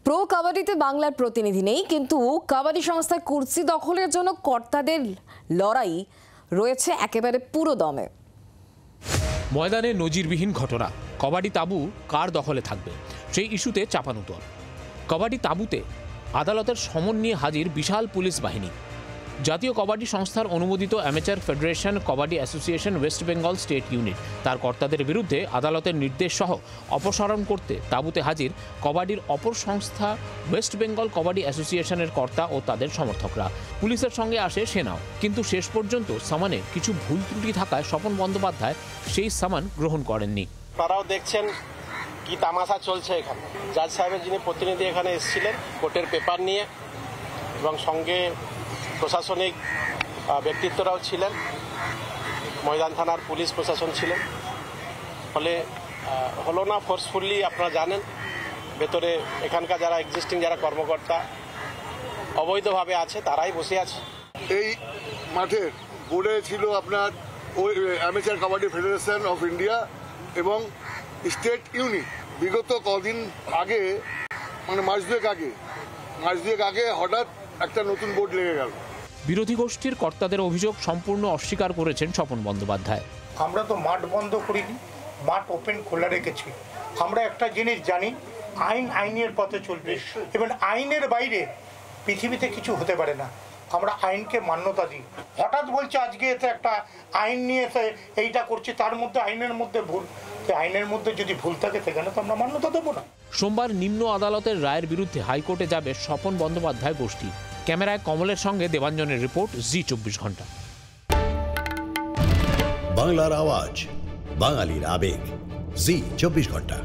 Pro কাবাডিতে বাংলার প্রতিনিধি নেই, কিন্তু কাবাডি সংস্থার কুর্সি দখলের জন্য কর্তাদের লড়াই রয়েছে একেবারে পুরো দমে। ময়দানে নজিরবিহীন ঘটনা, কাবাডি তাঁবু কার দখলে থাকবে সেই ইস্যুতে চাপানুতর। কাবাডি তাঁবুতে আদালতের সমন নিয়ে হাজির বিশাল পুলিশ বাহিনী। জাতীয় কাবাডি সংস্থার অনুমোদিত amateur federation kabaddi association West Bengal state unit তার কর্তাদের বিরুদ্ধে আদালতের নির্দেশ সহ অপসারণ করতে তাঁবুতে হাজির কাবাডির অপর সংস্থা ওয়েস্ট বেঙ্গল কাবাডি অ্যাসোসিয়েশনের কর্তা ও তাদের সমর্থকরা। পুলিশের সঙ্গে আসে সেনাও, কিন্তু শেষ পর্যন্ত সামানে কিছু ভুল ত্রুটি থাকায় স্বপন বন্দ্যোপাধ্যায় সেই সামান গ্রহণ করেননি। তারাও দেখছেন কি তামাশা চলছে এখানে। জাজ সাহেবের যিনি প্রতিনিধি এখানে এসেছিলেন কোর্টের পেপার নিয়ে, এবং সঙ্গে প্রশাসনিক ব্যক্তিত্বরাও ছিলেন, ময়দান থানার পুলিশ প্রশাসন ছিলেন। ফলে হলো না ফোর্সফুলি, আপনারা জানেন ভেতরে এখানকার যারা এক্সিস্টিং যারা কর্মকর্তা অবৈধভাবে আছে তারাই বসে আছে। এই মাঠের বোর্ডে ছিল আপনার amateur kabaddi federation of India এবং স্টেট ইউনিট। বিগত কদিন আগে, মানে মাস দুয়েক আগে হঠাৎ একটা নতুন বোর্ড লেগে গেল। বিরোধী গোষ্ঠীর কর্তাদের অভিযোগ সম্পূর্ণ অস্বীকার করেছেন স্বপন বন্দ্যোপাধ্যায়। আমরা তো মাঠ বন্ধ করিনি, মাঠ ওপেন খোলা রেখেছি। আমরা একটা জিনিস জানি, আইনের পথে চলবে এবং আইনের বাইরে পৃথিবীতে কিছু হতে পারে না। আমরা আইনকে মান্যতা দিই। হঠাৎ বলছে আজকে এতে একটা আইন নিয়ে এসে এইটা করছে, তার মধ্যে আইনের মধ্যে ভুল। আইনের মধ্যে যদি ভুল থাকে সেখানে তো আমরা মান্যতা দেবো না। সোমবার নিম্ন আদালতের রায়ের বিরুদ্ধে হাইকোর্টে যাবে স্বপন বন্দ্যোপাধ্যায় গোষ্ঠী। ক্যামেরায় কমলের সঙ্গে দেবাঞ্জনের রিপোর্ট, জি 24 ঘন্টা। বাংলার আওয়াজ, বাঙালির আবেগ, জি 24 ঘন্টা।